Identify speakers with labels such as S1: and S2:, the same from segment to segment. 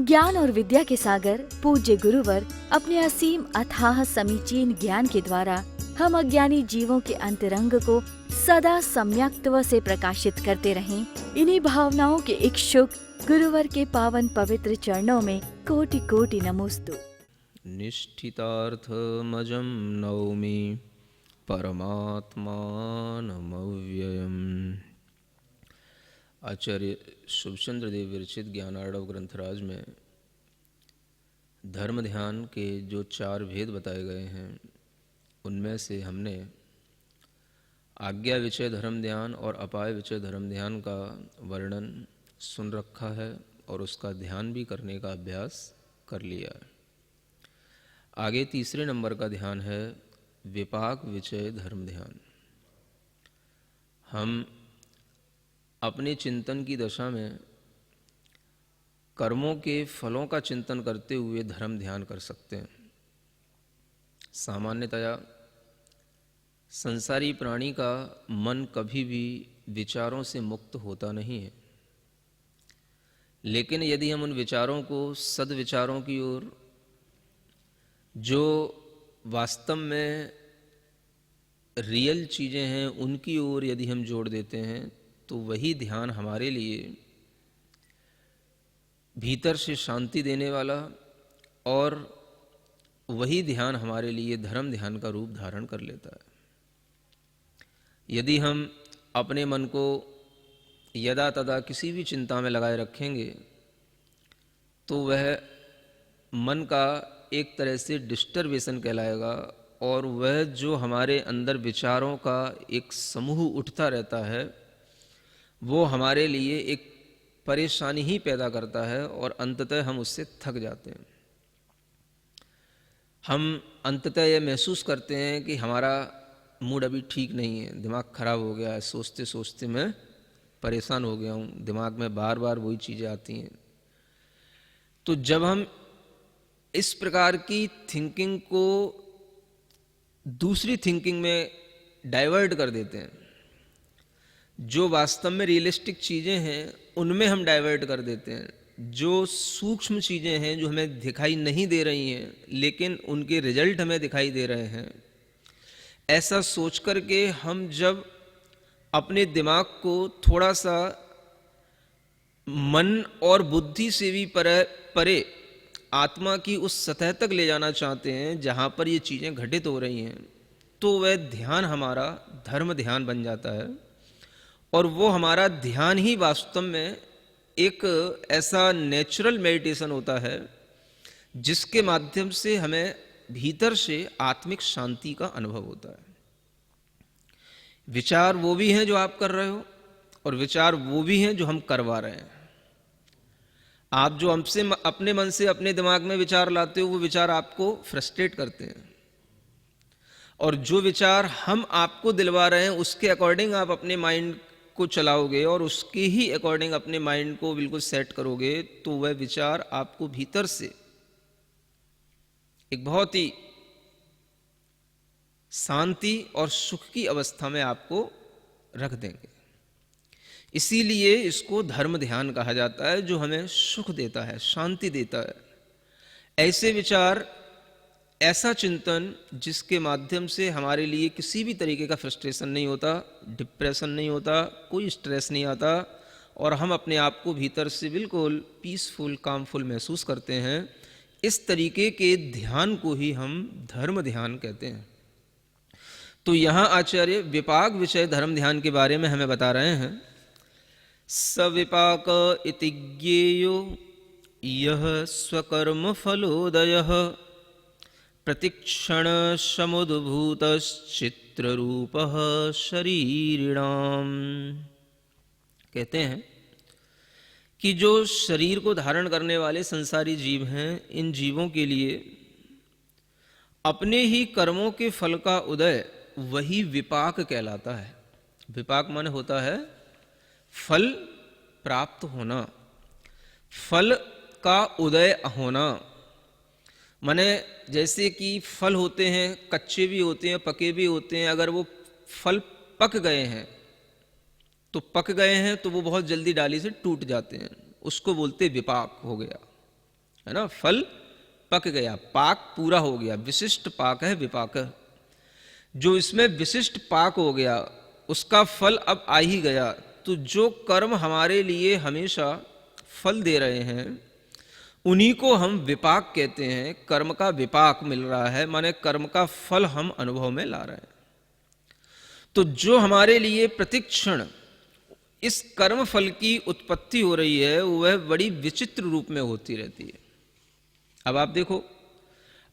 S1: ज्ञान और विद्या के सागर पूज्य गुरुवर अपने असीम अथाह समीचीन ज्ञान के द्वारा हम अज्ञानी जीवों के अंतरंग को सदा सम्यक्त्व से प्रकाशित करते रहें। इन्हीं भावनाओं के इच्छुक गुरुवर के पावन पवित्र चरणों में कोटि कोटि नमोस्तु।
S2: निष्ठितार्थमजं नौमि परमात्मानमव्ययम्। आचार्य शुभचंद्र देव विरचित ज्ञानार्णव ग्रंथराज में धर्म ध्यान के जो 4 भेद बताए गए हैं, उनमें से हमने आज्ञा विषय धर्म ध्यान और अपाय विषय धर्म ध्यान का वर्णन सुन रखा है और उसका ध्यान भी करने का अभ्यास कर लिया है। आगे तीसरे नंबर का ध्यान है विपाक विषय धर्म ध्यान। हम अपने चिंतन की दशा में कर्मों के फलों का चिंतन करते हुए धर्म ध्यान कर सकते हैं। सामान्यतया संसारी प्राणी का मन कभी भी विचारों से मुक्त होता नहीं है, लेकिन यदि हम उन विचारों को सद्विचारों की ओर, जो वास्तव में रियल चीज़ें हैं, उनकी ओर यदि हम जोड़ देते हैं, तो वही ध्यान हमारे लिए भीतर से शांति देने वाला और वही ध्यान हमारे लिए धर्म ध्यान का रूप धारण कर लेता है। यदि हम अपने मन को यदा तदा किसी भी चिंता में लगाए रखेंगे, तो वह मन का एक तरह से डिस्टर्बेशन कहलाएगा और वह जो हमारे अंदर विचारों का एक समूह उठता रहता है, वो हमारे लिए एक परेशानी ही पैदा करता है और अंततः हम उससे थक जाते हैं। हम अंततः ये महसूस करते हैं कि हमारा मूड अभी ठीक नहीं है, दिमाग खराब हो गया है, सोचते सोचते मैं परेशान हो गया हूँ, दिमाग में बार बार वही चीज़ें आती हैं। तो जब हम इस प्रकार की थिंकिंग को दूसरी थिंकिंग में डाइवर्ट कर देते हैं, जो वास्तव में रियलिस्टिक चीज़ें हैं उनमें हम डाइवर्ट कर देते हैं, जो सूक्ष्म चीज़ें हैं जो हमें दिखाई नहीं दे रही हैं लेकिन उनके रिजल्ट हमें दिखाई दे रहे हैं, ऐसा सोच कर के हम जब अपने दिमाग को थोड़ा सा मन और बुद्धि से भी परे आत्मा की उस सतह तक ले जाना चाहते हैं जहाँ पर ये चीज़ें घटित हो रही हैं, तो वह ध्यान हमारा धर्म ध्यान बन जाता है। और वो हमारा ध्यान ही वास्तव में एक ऐसा नेचुरल मेडिटेशन होता है जिसके माध्यम से हमें भीतर से आत्मिक शांति का अनुभव होता है। विचार वो भी हैं जो आप कर रहे हो और विचार वो भी हैं जो हम करवा रहे हैं। आप जो हमसे अपने मन से अपने दिमाग में विचार लाते हो, वो विचार आपको फ्रस्ट्रेट करते हैं, और जो विचार हम आपको दिलवा रहे हैं उसके अकॉर्डिंग आप अपने माइंड को चलाओगे और उसके ही अकॉर्डिंग अपने माइंड को बिल्कुल सेट करोगे, तो वह विचार आपको भीतर से एक बहुत ही शांति और सुख की अवस्था में आपको रख देंगे। इसीलिए इसको धर्म ध्यान कहा जाता है, जो हमें सुख देता है, शांति देता है। ऐसे विचार, ऐसा चिंतन जिसके माध्यम से हमारे लिए किसी भी तरीके का फ्रस्ट्रेशन नहीं होता, डिप्रेशन नहीं होता, कोई स्ट्रेस नहीं आता और हम अपने आप को भीतर से बिल्कुल पीसफुल, कामफुल महसूस करते हैं। इस तरीके के ध्यान को ही हम धर्म ध्यान कहते हैं। तो यहाँ आचार्य विपाक विषय धर्म ध्यान के बारे में हमें बता रहे हैं। सविपाक इति ज्ञेयो यह स्वकर्म फलोदयः प्रतिक्षण समुद्भूतश्चित्ररूपः शरीरिणाम। कहते हैं कि जो शरीर को धारण करने वाले संसारी जीव हैं, इन जीवों के लिए अपने ही कर्मों के फल का उदय वही विपाक कहलाता है। विपाक माने होता है फल प्राप्त होना, फल का उदय होना। माने जैसे कि फल होते हैं, कच्चे भी होते हैं, पके भी होते हैं। अगर वो फल पक गए हैं तो वो बहुत जल्दी डाली से टूट जाते हैं, उसको बोलते विपाक हो गया। है ना, फल पक गया, पाक पूरा हो गया, विशिष्ट पाक है विपाक। जो इसमें विशिष्ट पाक हो गया उसका फल अब आ ही गया। तो जो कर्म हमारे लिए हमेशा फल दे रहे हैं उन्हीं को हम विपाक कहते हैं। कर्म का विपाक मिल रहा है, माने कर्म का फल हम अनुभव में ला रहे हैं। तो जो हमारे लिए प्रतिक्षण इस कर्म फल की उत्पत्ति हो रही है वह बड़ी विचित्र रूप में होती रहती है। अब आप देखो,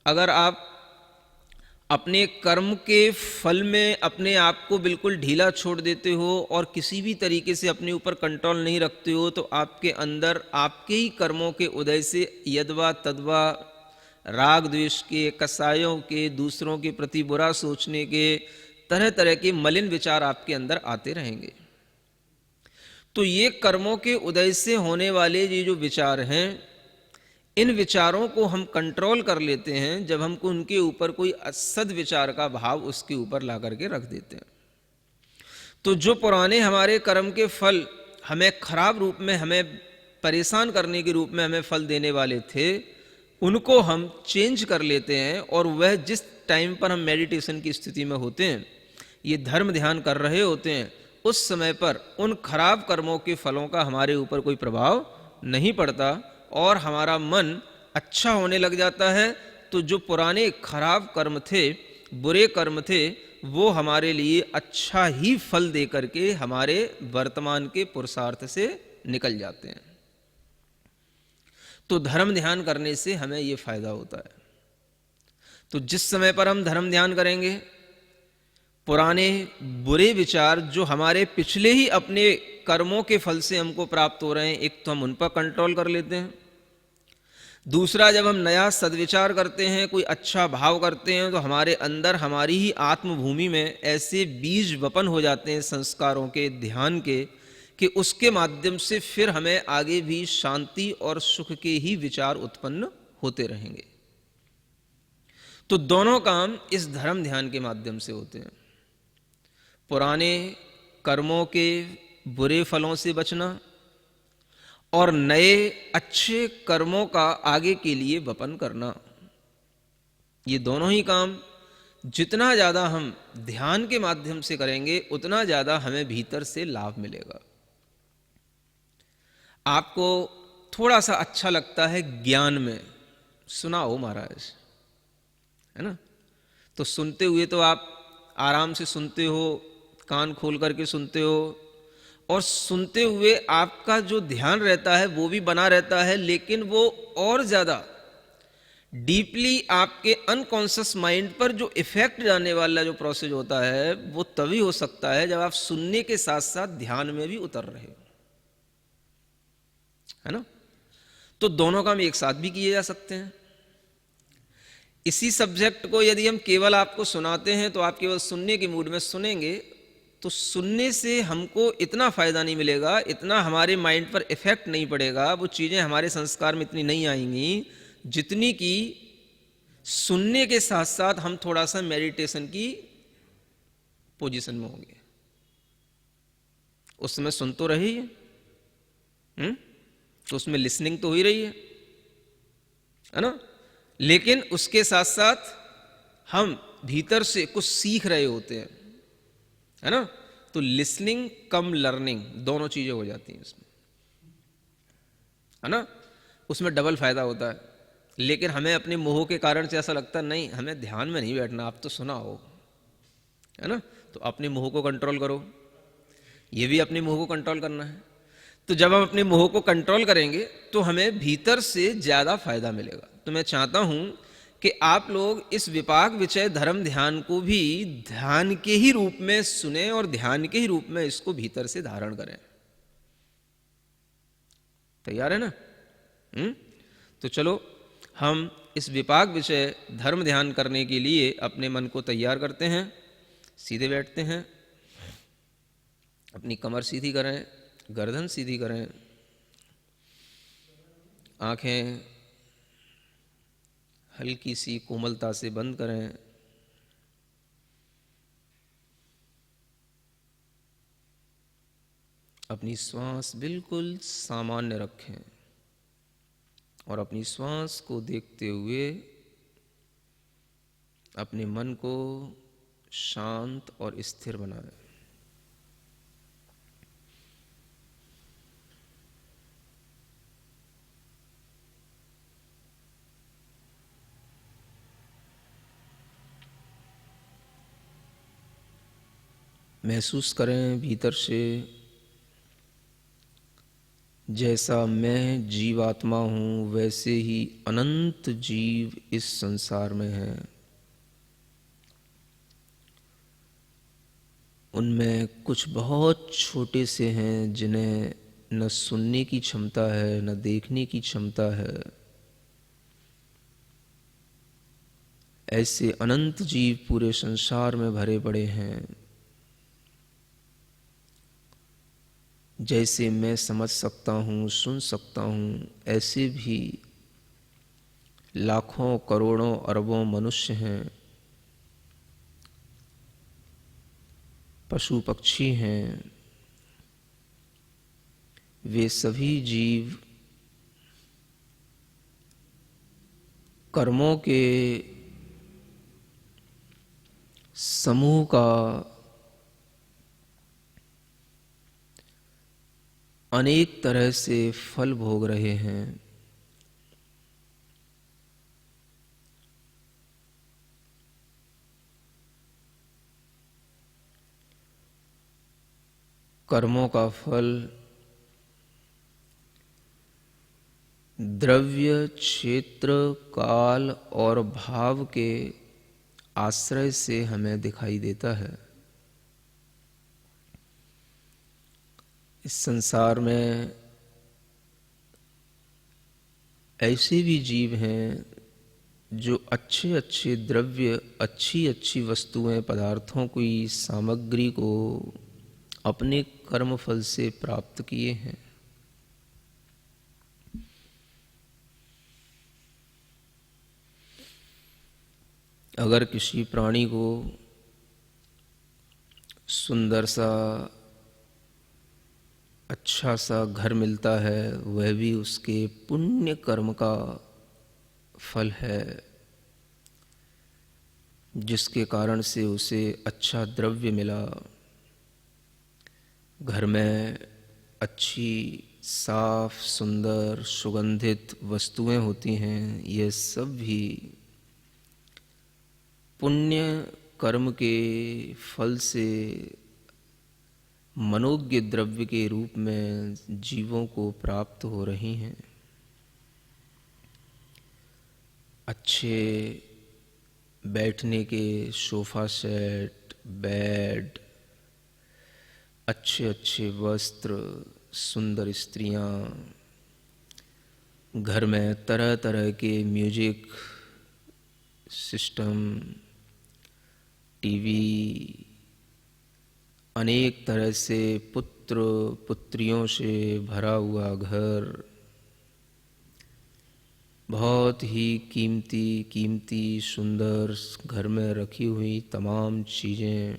S2: अगर आप अपने कर्म के फल में अपने आप को बिल्कुल ढीला छोड़ देते हो और किसी भी तरीके से अपने ऊपर कंट्रोल नहीं रखते हो तो आपके अंदर आपके ही कर्मों के उदय से यदवा तदवा राग द्वेष के, कसायों के, दूसरों के प्रति बुरा सोचने के तरह तरह के मलिन विचार आपके अंदर आते रहेंगे। तो ये कर्मों के उदय से होने वाले ये जो विचार हैं, इन विचारों को हम कंट्रोल कर लेते हैं जब हमको उनके ऊपर कोई असद विचार का भाव उसके ऊपर ला करके रख देते हैं। तो जो पुराने हमारे कर्म के फल हमें खराब रूप में, हमें परेशान करने के रूप में हमें फल देने वाले थे, उनको हम चेंज कर लेते हैं। और वह जिस टाइम पर हम मेडिटेशन की स्थिति में होते हैं, ये धर्म ध्यान कर रहे होते हैं, उस समय पर उन खराब कर्मों के फलों का हमारे ऊपर कोई प्रभाव नहीं पड़ता और हमारा मन अच्छा होने लग जाता है। तो जो पुराने खराब कर्म थे, बुरे कर्म थे, वो हमारे लिए अच्छा ही फल दे करके हमारे वर्तमान के पुरुषार्थ से निकल जाते हैं। तो धर्म ध्यान करने से हमें ये फायदा होता है। तो जिस समय पर हम धर्म ध्यान करेंगे, पुराने बुरे विचार जो हमारे पिछले ही अपने कर्मों के फल से हमको प्राप्त हो रहे हैं, एक तो हम उन पर कंट्रोल कर लेते हैं। दूसरा, जब हम नया सद्विचार करते हैं, कोई अच्छा भाव करते हैं, तो हमारे अंदर, हमारी ही आत्मभूमि में ऐसे बीज वपन हो जाते हैं संस्कारों के, ध्यान के, कि उसके माध्यम से फिर हमें आगे भी शांति और सुख के ही विचार उत्पन्न होते रहेंगे। तो दोनों काम इस धर्म ध्यान के माध्यम से होते हैं। पुराने कर्मों के बुरे फलों से बचना और नए अच्छे कर्मों का आगे के लिए वपन करना, ये दोनों ही काम जितना ज़्यादा हम ध्यान के माध्यम से करेंगे उतना ज़्यादा हमें भीतर से लाभ मिलेगा। आपको थोड़ा सा अच्छा लगता है ज्ञान में, सुनाओ महाराज, है ना, तो सुनते हुए तो आप आराम से सुनते हो, कान खोल करके सुनते हो, और सुनते हुए आपका जो ध्यान रहता है वो भी बना रहता है, लेकिन वो और ज़्यादा डीपली आपके अनकॉन्शियस माइंड पर जो इफेक्ट जाने वाला जो प्रोसेस होता है वो तभी हो सकता है जब आप सुनने के साथ साथ ध्यान में भी उतर रहे हो, है ना। तो दोनों काम एक साथ भी किए जा सकते हैं। इसी सब्जेक्ट को यदि हम केवल आपको सुनाते हैं तो आप केवल सुनने के मूड में सुनेंगे, तो सुनने से हमको इतना फायदा नहीं मिलेगा, इतना हमारे माइंड पर इफेक्ट नहीं पड़ेगा, वो चीजें हमारे संस्कार में इतनी नहीं आएंगी जितनी कि सुनने के साथ साथ हम थोड़ा सा मेडिटेशन की पोजीशन में होंगे। उस समय सुन तो रही है, तो उसमें लिसनिंग तो हो ही रही है ना, लेकिन उसके साथ साथ हम भीतर से कुछ सीख रहे होते हैं, है ना। तो लिसनिंग कम लर्निंग दोनों चीजें हो जाती हैं इसमें, है ना। उसमें डबल फायदा होता है। लेकिन हमें अपने मोह के कारण से ऐसा लगता है नहीं, हमें ध्यान में नहीं बैठना, आप तो सुना हो, है ना। तो अपने मोह को कंट्रोल करो, ये भी अपने मोह को कंट्रोल करना है। तो जब हम अपने मोह को कंट्रोल करेंगे तो हमें भीतर से ज्यादा फायदा मिलेगा। तो मैं चाहता हूं कि आप लोग इस विपाक विचय धर्म ध्यान को भी ध्यान के ही रूप में सुने और ध्यान के ही रूप में इसको भीतर से धारण करें। तैयार है ना? तो चलो हम इस विपाक विषय धर्म ध्यान करने के लिए अपने मन को तैयार करते हैं। सीधे बैठते हैं, अपनी कमर सीधी करें, गर्दन सीधी करें, आंखें हल्की सी कोमलता से बंद करें। अपनी श्वास बिल्कुल सामान्य रखें और अपनी श्वास को देखते हुए अपने मन को शांत और स्थिर बनाएं। महसूस करें भीतर से, जैसा मैं जीवात्मा हूँ वैसे ही अनंत जीव इस संसार में हैं। उनमें कुछ बहुत छोटे से हैं जिन्हें न सुनने की क्षमता है न देखने की क्षमता है। ऐसे अनंत जीव पूरे संसार में भरे पड़े हैं। जैसे मैं समझ सकता हूँ, सुन सकता हूँ, ऐसे भी लाखों करोड़ों अरबों मनुष्य हैं, पशु पक्षी हैं। वे सभी जीव कर्मों के समूह का अनेक तरह से फल भोग रहे हैं। कर्मों का फल द्रव्य, क्षेत्र, काल और भाव के आश्रय से हमें दिखाई देता है। इस संसार में ऐसे भी जीव हैं जो अच्छे अच्छे द्रव्य, अच्छी अच्छी वस्तुएं, पदार्थों की सामग्री को अपने कर्म फल से प्राप्त किए हैं। अगर किसी प्राणी को सुंदर सा अच्छा सा घर मिलता है, वह भी उसके पुण्य कर्म का फल है, जिसके कारण से उसे अच्छा द्रव्य मिला। घर में अच्छी साफ सुंदर सुगंधित वस्तुएं होती हैं। ये सब भी पुण्य कर्म के फल से मनोज्ञ द्रव्य के रूप में जीवों को प्राप्त हो रही हैं। अच्छे बैठने के सोफा सेट, बेड, अच्छे अच्छे वस्त्र, सुंदर स्त्रियां, घर में तरह तरह के म्यूजिक सिस्टम, टीवी, अनेक तरह से पुत्र पुत्रियों से भरा हुआ घर, बहुत ही कीमती कीमती सुंदर घर में रखी हुई तमाम चीज़ें,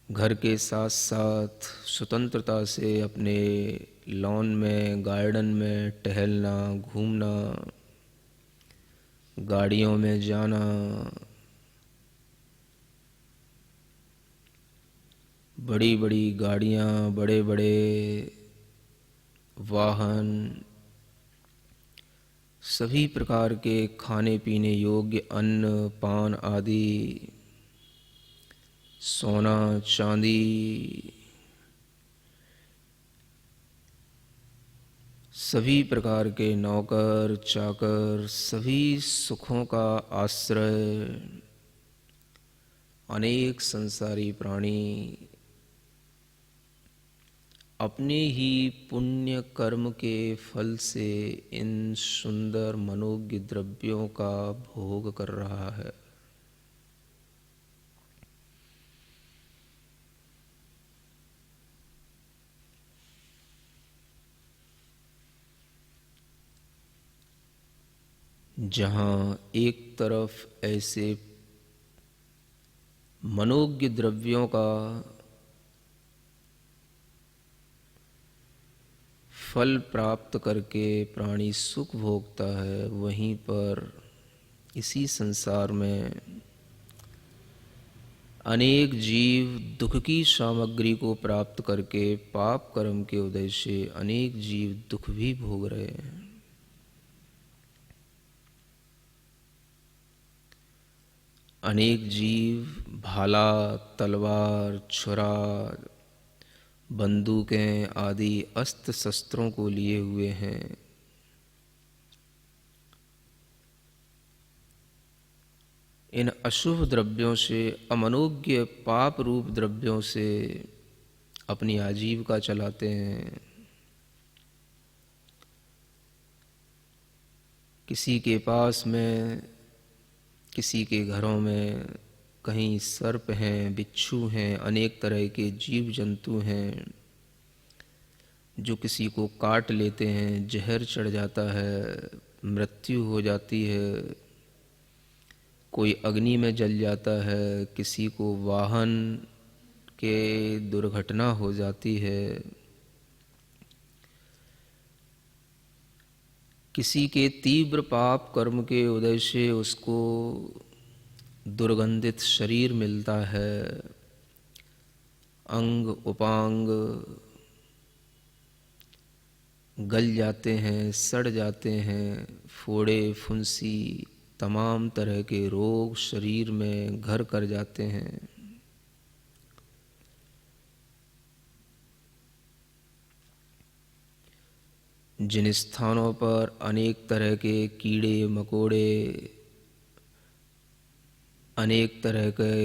S2: घर के साथ साथ स्वतंत्रता से अपने लॉन में, गार्डन में टहलना, घूमना, गाड़ियों में जाना, बड़ी बड़ी गाड़ियाँ, बड़े बड़े वाहन, सभी प्रकार के खाने पीने योग्य अन्न पान आदि, सोना चांदी, सभी प्रकार के नौकर चाकर, सभी सुखों का आश्रय, अनेक संसारी प्राणी अपने ही पुण्य कर्म के फल से इन सुंदर मनोज्ञ द्रव्यों का भोग कर रहा है। जहां एक तरफ ऐसे मनोज्ञ द्रव्यों का फल प्राप्त करके प्राणी सुख भोगता है, वहीं पर इसी संसार में अनेक जीव दुख की सामग्री को प्राप्त करके पाप कर्म के उदय से अनेक जीव दुख भी भोग रहे हैं। अनेक जीव भाला, तलवार, छुरा, बंदूकें आदि अस्त्र शस्त्रों को लिए हुए हैं। इन अशुभ द्रव्यों से, अमनोज्ञ पाप रूप द्रव्यों से अपनी आजीविका चलाते हैं। किसी के पास में, किसी के घरों में कहीं सर्प हैं, बिच्छू हैं, अनेक तरह के जीव जंतु हैं जो किसी को काट लेते हैं, जहर चढ़ जाता है, मृत्यु हो जाती है, कोई अग्नि में जल जाता है, किसी को वाहन के दुर्घटना हो जाती है, किसी के तीव्र पाप कर्म के उदय से उसको दुर्गंधित शरीर मिलता है, अंग उपांग गल जाते हैं, सड़ जाते हैं, फोड़े फुंसी तमाम तरह के रोग शरीर में घर कर जाते हैं। जिन स्थानों पर अनेक तरह के कीड़े मकोड़े, अनेक तरह के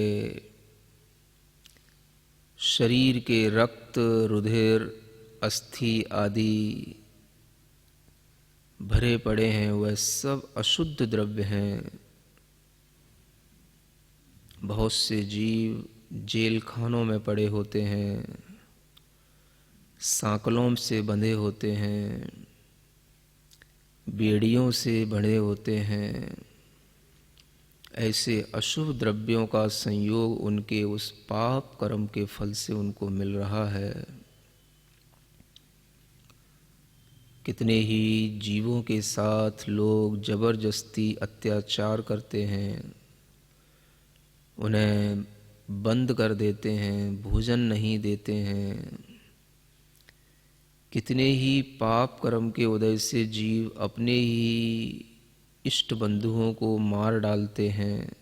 S2: शरीर के रक्त, रुधिर, अस्थि आदि भरे पड़े हैं, वह सब अशुद्ध द्रव्य हैं। बहुत से जीव जेल खानों में पड़े होते हैं, सांकलों से बंधे होते हैं, बेड़ियों से बंधे होते हैं। ऐसे अशुभ द्रव्यों का संयोग उनके उस पाप कर्म के फल से उनको मिल रहा है। कितने ही जीवों के साथ लोग जबरदस्ती अत्याचार करते हैं, उन्हें बंद कर देते हैं, भोजन नहीं देते हैं। कितने ही पाप कर्म के उदय से जीव अपने ही इष्ट बंधुओं को मार डालते हैं,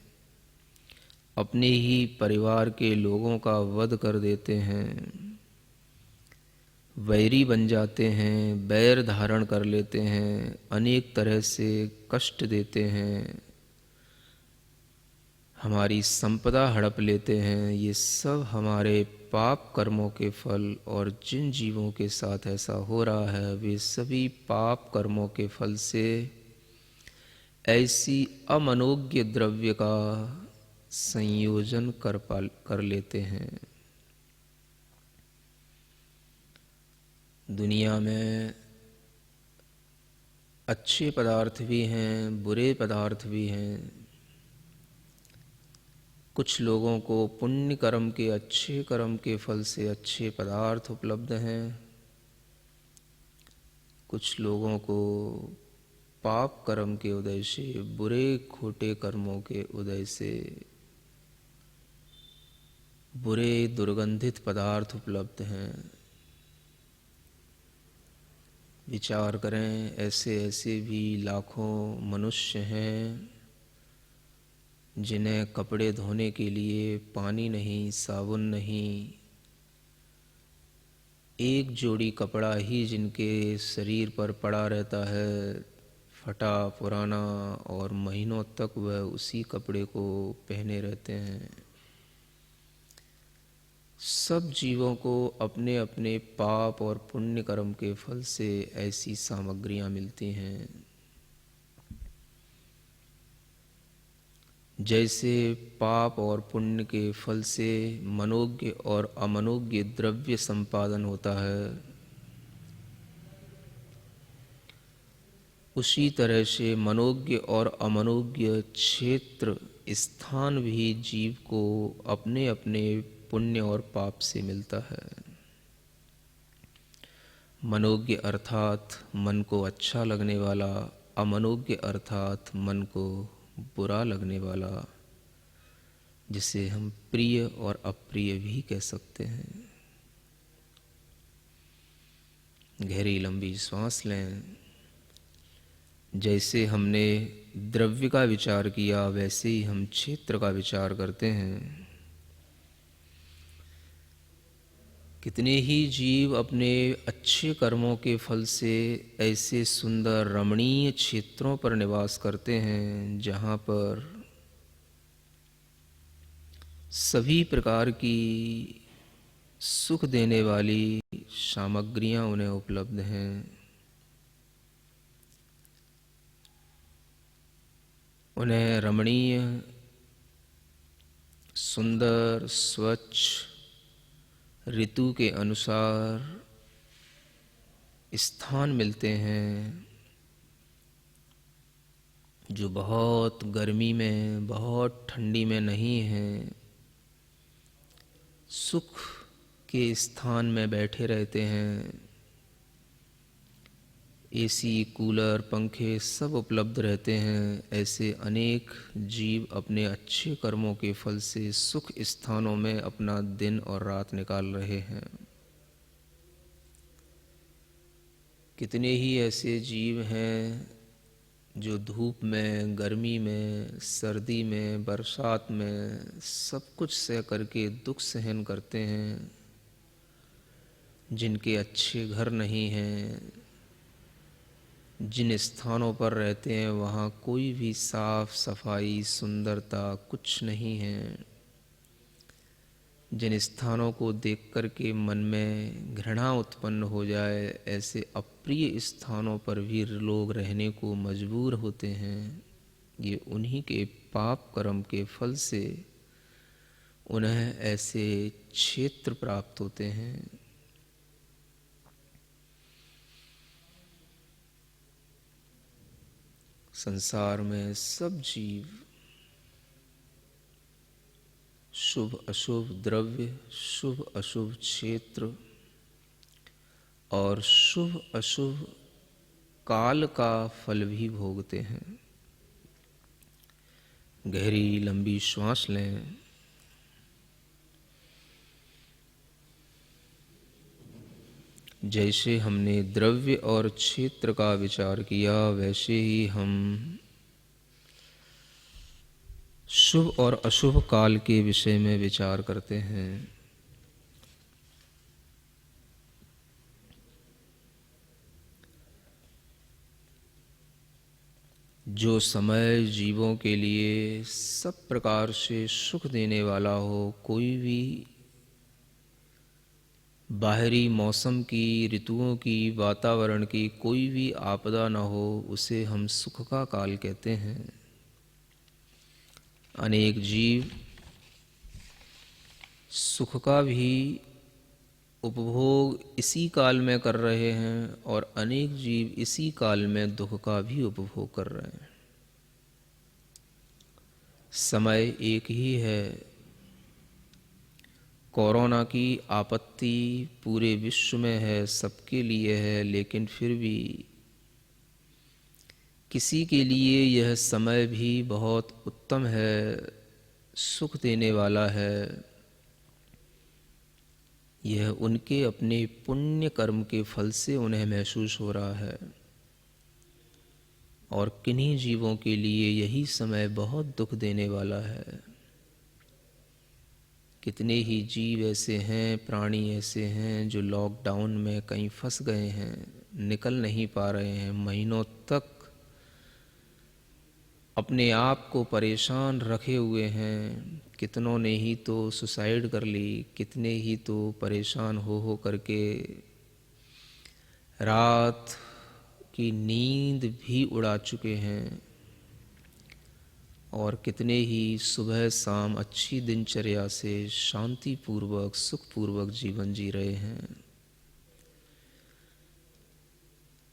S2: अपने ही परिवार के लोगों का वध कर देते हैं, वैरी बन जाते हैं, बैर धारण कर लेते हैं, अनेक तरह से कष्ट देते हैं, हमारी संपदा हड़प लेते हैं। ये सब हमारे पाप कर्मों के फल, और जिन जीवों के साथ ऐसा हो रहा है वे सभी पाप कर्मों के फल से ऐसी अमनोज्ञ द्रव्य का संयोजन कर लेते हैं। दुनिया में अच्छे पदार्थ भी हैं, बुरे पदार्थ भी हैं। कुछ लोगों को पुण्य कर्म के, अच्छे कर्म के फल से अच्छे पदार्थ उपलब्ध हैं, कुछ लोगों को पाप कर्म के उदय से, बुरे खोटे कर्मों के उदय से बुरे दुर्गंधित पदार्थ उपलब्ध हैं। विचार करें, ऐसे ऐसे भी लाखों मनुष्य हैं जिन्हें कपड़े धोने के लिए पानी नहीं, साबुन नहीं, एक जोड़ी कपड़ा ही जिनके शरीर पर पड़ा रहता है, फटा पुराना, और महीनों तक वह उसी कपड़े को पहने रहते हैं। सब जीवों को अपने अपने पाप और पुण्य कर्म के फल से ऐसी सामग्रियां मिलती हैं। जैसे पाप और पुण्य के फल से मनोज्ञ और अमनोज्ञ द्रव्य संपादन होता है, उसी तरह से मनोज्ञ और अमनोज्ञ क्षेत्र, स्थान भी जीव को अपने अपने पुण्य और पाप से मिलता है। मनोज्ञ अर्थात मन को अच्छा लगने वाला, अमनोज्ञ अर्थात मन को बुरा लगने वाला, जिसे हम प्रिय और अप्रिय भी कह सकते हैं। गहरी लंबी सांस लें। जैसे हमने द्रव्य का विचार किया वैसे ही हम क्षेत्र का विचार करते हैं। कितने ही जीव अपने अच्छे कर्मों के फल से ऐसे सुंदर रमणीय क्षेत्रों पर निवास करते हैं जहाँ पर सभी प्रकार की सुख देने वाली सामग्रियाँ उन्हें उपलब्ध हैं। उन्हें रमणीय, सुंदर, स्वच्छ, ऋतु के अनुसार स्थान मिलते हैं, जो बहुत गर्मी में, बहुत ठंडी में नहीं हैं। सुख के स्थान में बैठे रहते हैं। एसी, कूलर, पंखे सब उपलब्ध रहते हैं। ऐसे अनेक जीव अपने अच्छे कर्मों के फल से सुख स्थानों में अपना दिन और रात निकाल रहे हैं। कितने ही ऐसे जीव हैं जो धूप में, गर्मी में, सर्दी में, बरसात में सब कुछ सह करके दुख सहन करते हैं, जिनके अच्छे घर नहीं हैं, जिन स्थानों पर रहते हैं वहाँ कोई भी साफ सफाई, सुंदरता कुछ नहीं है, जिन स्थानों को देख कर के मन में घृणा उत्पन्न हो जाए, ऐसे अप्रिय स्थानों पर भी लोग रहने को मजबूर होते हैं। ये उन्हीं के पाप कर्म के फल से उन्हें ऐसे क्षेत्र प्राप्त होते हैं। संसार में सब जीव शुभ अशुभ द्रव्य, शुभ अशुभ क्षेत्र और शुभ अशुभ काल का फल भी भोगते हैं। गहरी लंबी श्वास लें। जैसे हमने द्रव्य और क्षेत्र का विचार किया वैसे ही हम शुभ और अशुभ काल के विषय में विचार करते हैं। जो समय जीवों के लिए सब प्रकार से सुख देने वाला हो, कोई भी बाहरी मौसम की, ऋतुओं की, वातावरण की कोई भी आपदा न हो, उसे हम सुख का काल कहते हैं। अनेक जीव सुख का भी उपभोग इसी काल में कर रहे हैं और अनेक जीव इसी काल में दुख का भी उपभोग कर रहे हैं। समय एक ही है। कोरोना की आपत्ति पूरे विश्व में है, सबके लिए है, लेकिन फिर भी किसी के लिए यह समय भी बहुत उत्तम है, सुख देने वाला है। यह उनके अपने पुण्य कर्म के फल से उन्हें महसूस हो रहा है। और किन्हीं जीवों के लिए यही समय बहुत दुख देने वाला है। कितने ही जीव ऐसे हैं, प्राणी ऐसे हैं जो लॉकडाउन में कहीं फंस गए हैं, निकल नहीं पा रहे हैं, महीनों तक अपने आप को परेशान रखे हुए हैं। कितनों ने ही तो सुसाइड कर ली, कितने ही तो परेशान हो करके रात की नींद भी उड़ा चुके हैं। और कितने ही सुबह शाम अच्छी दिनचर्या से शांतिपूर्वक, सुखपूर्वक जीवन जी रहे हैं।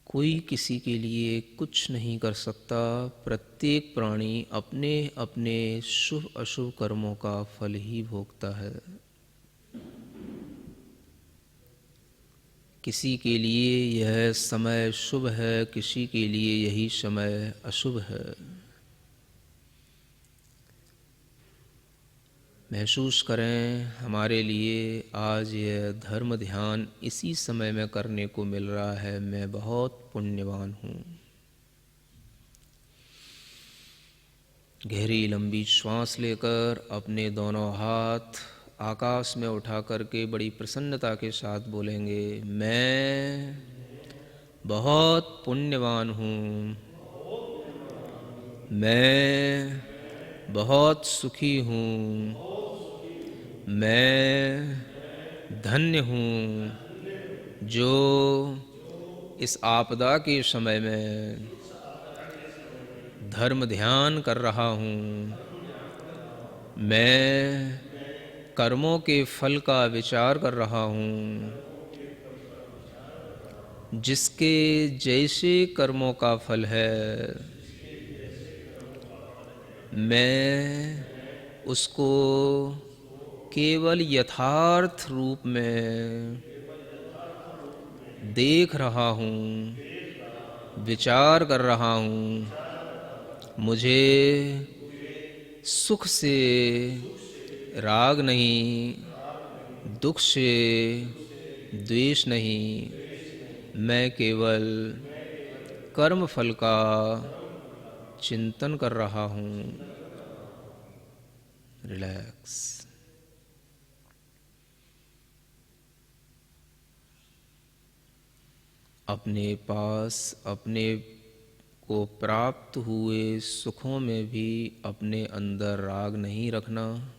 S2: कोई किसी के लिए कुछ नहीं कर सकता। प्रत्येक प्राणी अपने अपने शुभ अशुभ कर्मों का फल ही भोगता है। किसी के लिए यह समय शुभ है, किसी के लिए यही समय अशुभ है। महसूस करें, हमारे लिए आज यह धर्म ध्यान इसी समय में करने को मिल रहा है। मैं बहुत पुण्यवान हूँ। गहरी लंबी श्वास लेकर अपने दोनों हाथ आकाश में उठा करके बड़ी प्रसन्नता के साथ बोलेंगे, मैं बहुत पुण्यवान हूँ, मैं बहुत सुखी हूँ, मैं धन्य हूँ जो इस आपदा के समय में धर्म ध्यान कर रहा हूँ। मैं कर्मों के फल का विचार कर रहा हूँ। जिसके जैसे कर्मों का फल है, मैं उसको केवल यथार्थ रूप में देख रहा हूँ, विचार कर रहा हूँ। मुझे सुख से राग नहीं, दुख से द्वेष नहीं। मैं केवल कर्म फल का चिंतन कर रहा हूँ। रिलैक्स। अपने पास अपने को प्राप्त हुए सुखों में भी अपने अंदर राग नहीं रखना,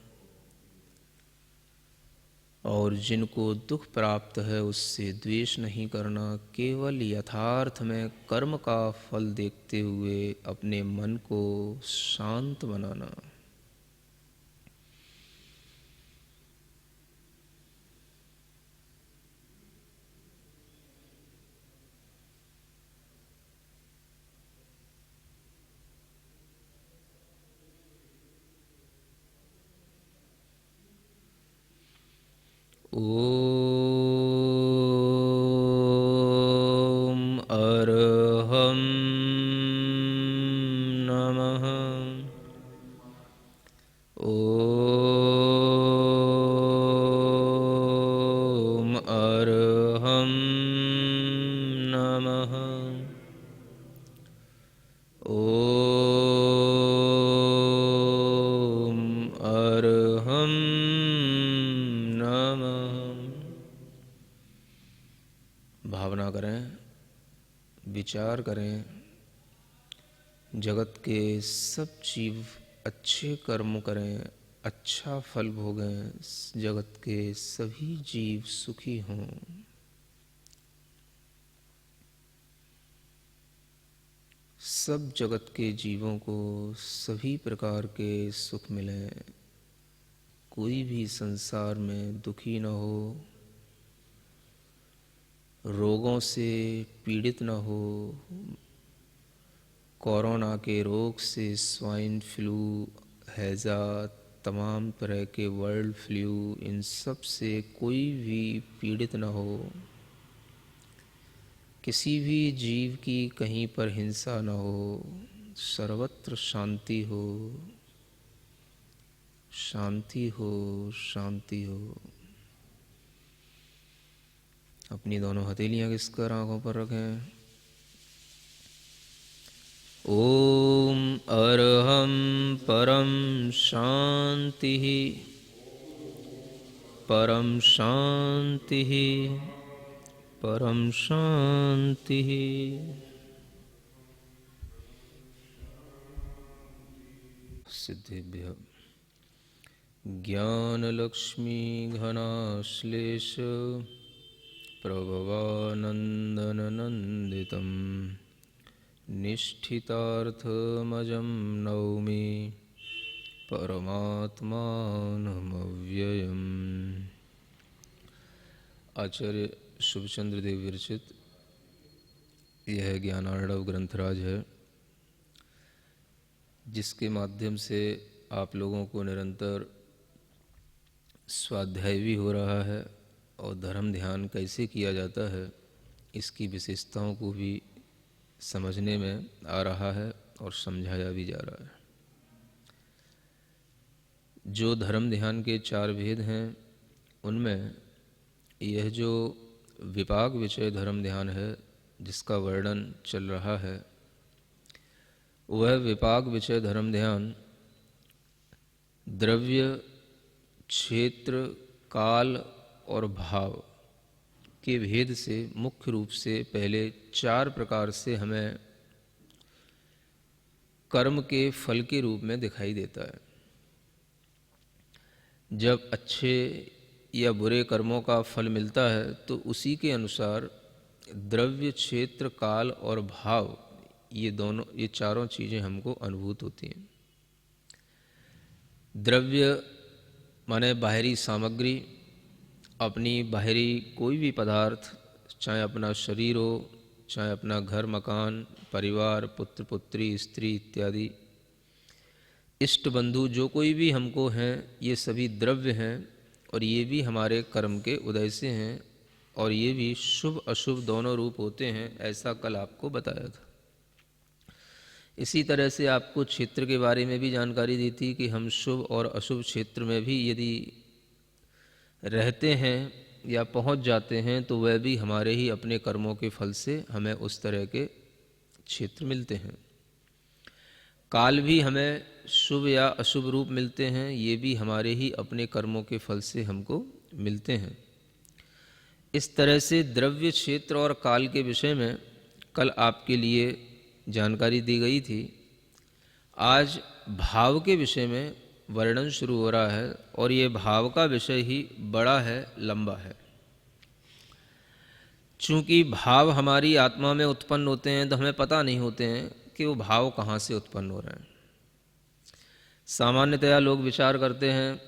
S2: और जिनको दुख प्राप्त है उससे द्वेष नहीं करना। केवल यथार्थ में कर्म का फल देखते हुए अपने मन को शांत बनाना। ओम अरहं नमः। ओम अरहं नमः। ओम अरहं नमः। भावना करें, विचार करें, जगत के सब जीव अच्छे कर्म करें, अच्छा फल भोगें, जगत के सभी जीव सुखी हों। सब जगत के जीवों को सभी प्रकार के सुख मिलें। कोई भी संसार में दुखी न हो, रोगों से पीड़ित न हो। कोरोना के रोग से, स्वाइन फ्लू, हैजा, तमाम तरह के वर्ल्ड फ्लू, इन सब से कोई भी पीड़ित न हो। किसी भी जीव की कहीं पर हिंसा न हो। सर्वत्र शांति हो, शांति हो, शांति हो। अपनी दोनों हथेलियां घिसकर आंखों पर रखें। ओम अरहं परम शांति, परम शांति, परम शांति। सिद्धिभ्य ज्ञानलक्ष्मी घनाश्लेष प्रभवानन्दननन्दितं निष्ठितार्थमजं नौमि परमात्मानमव्ययम्। आचार्य शुभचंद्र देव विरचित यह ज्ञानार्णव ग्रंथराज है, जिसके माध्यम से आप लोगों को निरंतर स्वाध्याय भी हो रहा है और धर्म ध्यान कैसे किया जाता है इसकी विशेषताओं को भी समझने में आ रहा है और समझाया भी जा रहा है। जो धर्म ध्यान के 4 भेद हैं उनमें यह जो विपाक विषय धर्म ध्यान है जिसका वर्णन चल रहा है, वह विपाक विषय धर्म ध्यान द्रव्य, क्षेत्र, काल और भाव के भेद से मुख्य रूप से पहले 4 प्रकार से हमें कर्म के फल के रूप में दिखाई देता है। जब अच्छे या बुरे कर्मों का फल मिलता है तो उसी के अनुसार द्रव्य, क्षेत्र, काल और भाव ये चारों चीज़ें हमको अनुभूत होती हैं। द्रव्य माने बाहरी सामग्री, अपनी बाहरी कोई भी पदार्थ, चाहे अपना शरीर हो, चाहे अपना घर मकान, परिवार, पुत्र पुत्री, स्त्री इत्यादि, इष्ट बंधु जो कोई भी हमको हैं, ये सभी द्रव्य हैं और ये भी हमारे कर्म के उदय से हैं और ये भी शुभ अशुभ दोनों रूप होते हैं, ऐसा कल आपको बताया था। इसी तरह से आपको क्षेत्र के बारे में भी जानकारी दी थी कि हम शुभ और अशुभ क्षेत्र में भी यदि रहते हैं या पहुंच जाते हैं तो वह भी हमारे ही अपने कर्मों के फल से हमें उस तरह के क्षेत्र मिलते हैं। काल भी हमें शुभ या अशुभ रूप मिलते हैं, ये भी हमारे ही अपने कर्मों के फल से हमको मिलते हैं। इस तरह से द्रव्य, क्षेत्र और काल के विषय में कल आपके लिए जानकारी दी गई थी। आज भाव के विषय में वर्णन शुरू हो रहा है और ये भाव का विषय ही बड़ा है, लंबा है। चूँकि भाव हमारी आत्मा में उत्पन्न होते हैं तो हमें पता नहीं होते हैं कि वो भाव कहाँ से उत्पन्न हो रहे हैं। सामान्यतया लोग विचार करते हैं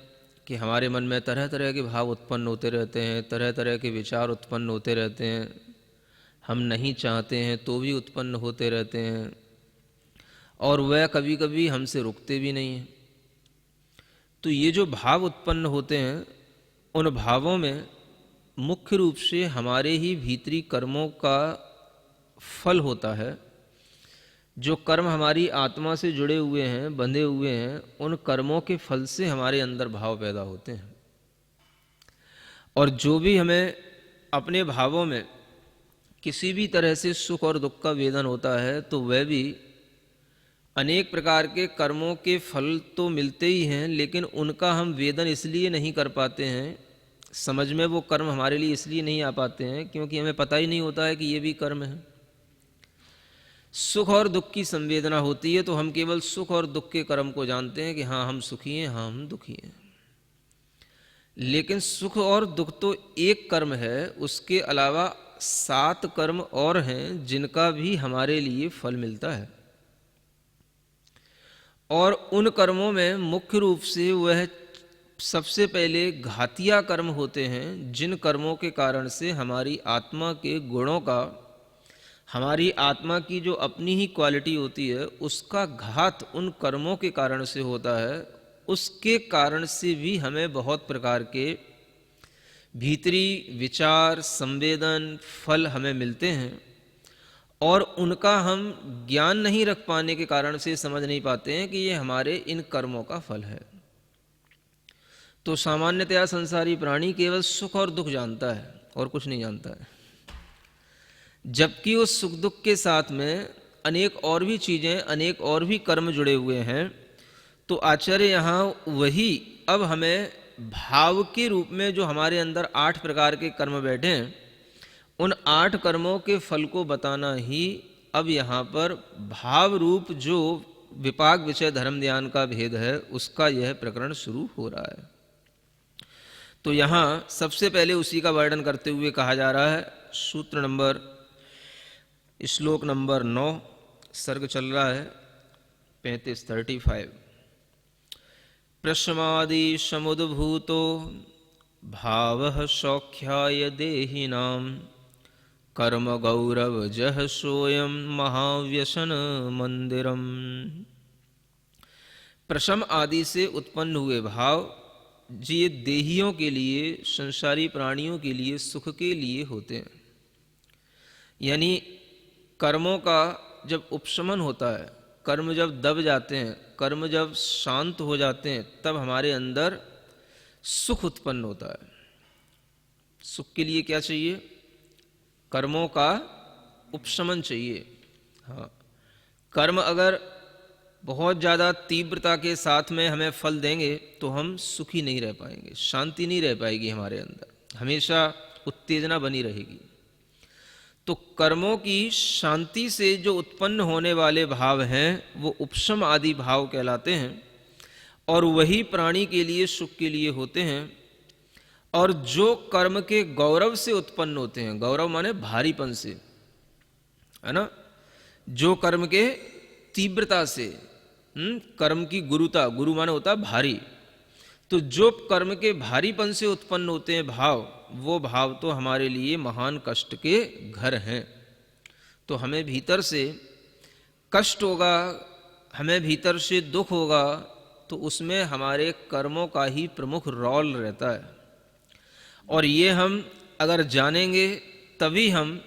S2: कि हमारे मन में तरह तरह के भाव उत्पन्न होते रहते हैं, तरह तरह के विचार उत्पन्न होते रहते हैं, हम नहीं चाहते हैं तो भी उत्पन्न होते रहते हैं और वह कभी कभी हमसे रुकते भी नहीं हैं। तो ये जो भाव उत्पन्न होते हैं, उन भावों में मुख्य रूप से हमारे ही भीतरी कर्मों का फल होता है। जो कर्म हमारी आत्मा से जुड़े हुए हैं, बंधे हुए हैं, उन कर्मों के फल से हमारे अंदर भाव पैदा होते हैं। और जो भी हमें अपने भावों में किसी भी तरह से सुख और दुख का वेदन होता है तो वह भी अनेक प्रकार के कर्मों के फल तो मिलते ही हैं, लेकिन उनका हम वेदन इसलिए नहीं कर पाते हैं, समझ में वो कर्म हमारे लिए इसलिए नहीं आ पाते हैं क्योंकि हमें पता ही नहीं होता है कि ये भी कर्म है। सुख और दुख की संवेदना होती है तो हम केवल सुख और दुख के कर्म को जानते हैं कि हाँ हम सुखी हैं, हाँ हम दुखी हैं। लेकिन सुख और दुख तो एक कर्म है, उसके अलावा 7 कर्म और हैं जिनका भी हमारे लिए फल मिलता है। और उन कर्मों में मुख्य रूप से वह सबसे पहले घातिया कर्म होते हैं, जिन कर्मों के कारण से हमारी आत्मा के गुणों का, हमारी आत्मा की जो अपनी ही क्वालिटी होती है उसका घात उन कर्मों के कारण से होता है। उसके कारण से भी हमें बहुत प्रकार के भीतरी विचार, संवेदन, फल हमें मिलते हैं और उनका हम ज्ञान नहीं रख पाने के कारण से समझ नहीं पाते हैं कि ये हमारे इन कर्मों का फल है। तो सामान्यतया संसारी प्राणी केवल सुख और दुख जानता है और कुछ नहीं जानता है, जबकि उस सुख दुख के साथ में अनेक और भी चीज़ें, अनेक और भी कर्म जुड़े हुए हैं। तो आचार्य यहाँ वही अब हमें भाव के रूप में जो हमारे अंदर 8 प्रकार के कर्म बैठे हैं, उन 8 कर्मों के फल को बताना ही अब यहाँ पर भाव रूप जो विपाक विषय धर्म ध्यान का भेद है उसका यह प्रकरण शुरू हो रहा है। तो यहाँ सबसे पहले उसी का वर्णन करते हुए कहा जा रहा है, सूत्र नंबर, श्लोक नंबर 9, सर्ग चल रहा है 35। प्रशमादि समुद्भूतो भावः सौख्याय देहिनां कर्म गौरव जह सोयम महाव्यसन मंदिरम। प्रशम आदि से उत्पन्न हुए भाव ये देहियों के लिए, संसारी प्राणियों के लिए सुख के लिए होते हैं। यानी कर्मों का जब उपशमन होता है, कर्म जब दब जाते हैं, कर्म जब शांत हो जाते हैं, तब हमारे अंदर सुख उत्पन्न होता है। सुख के लिए क्या चाहिए? कर्मों का उपशमन चाहिए। हाँ, कर्म अगर बहुत ज़्यादा तीव्रता के साथ में हमें फल देंगे तो हम सुखी नहीं रह पाएंगे, शांति नहीं रह पाएगी हमारे अंदर, हमेशा उत्तेजना बनी रहेगी। तो कर्मों की शांति से जो उत्पन्न होने वाले भाव हैं वो उपशम आदि भाव कहलाते हैं, और वही प्राणी के लिए सुख के लिए होते हैं। और जो कर्म के गौरव से उत्पन्न होते हैं, गौरव माने भारीपन से, है ना, जो कर्म के तीव्रता से, कर्म की गुरुता, गुरु माने होता है भारी, तो जो कर्म के भारीपन से उत्पन्न होते हैं भाव, वो भाव तो हमारे लिए महान कष्ट के घर हैं। तो हमें भीतर से कष्ट होगा, हमें भीतर से दुख होगा, तो उसमें हमारे कर्मों का ही प्रमुख रोल रहता है। और ये हम अगर जानेंगे तभी हम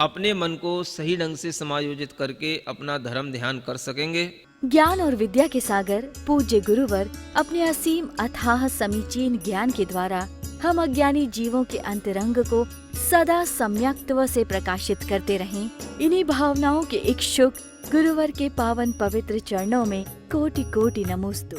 S2: अपने मन को सही ढंग से समायोजित करके अपना धर्म ध्यान कर सकेंगे।
S1: ज्ञान और विद्या के सागर पूज्य गुरुवर अपने असीम अथाह समीचीन ज्ञान के द्वारा हम अज्ञानी जीवों के अंतरंग को सदा सम्यक्त्व से प्रकाशित करते रहें। इन्हीं भावनाओं के इच्छुक गुरुवर के पावन पवित्र चरणों में कोटि कोटि नमोस्तु।